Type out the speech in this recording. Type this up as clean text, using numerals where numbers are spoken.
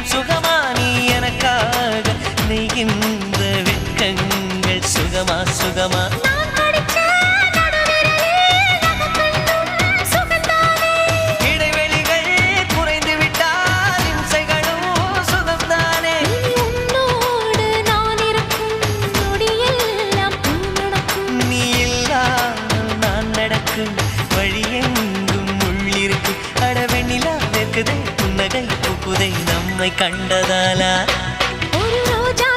நான் சுகமா நீ எனக்காக நெய்கின்ற வெட்கங்கள் சுகமா சுகமா இடைவெளிகள் குறைந்து விட்டால் இம்சைகளும் சுகம்தானே உன்னோடு நான் இருக்கும் நொடியெல்லாம் நடக்கும் நீ இல்லாமல் நான் நடக்கும் வழியெங்கும் உள்ளிருக்கு அடவெண்ணிலா வெக்குதை புன்னகை புகுதை நம்மை கண்டதாலா ஒரு ரோஜா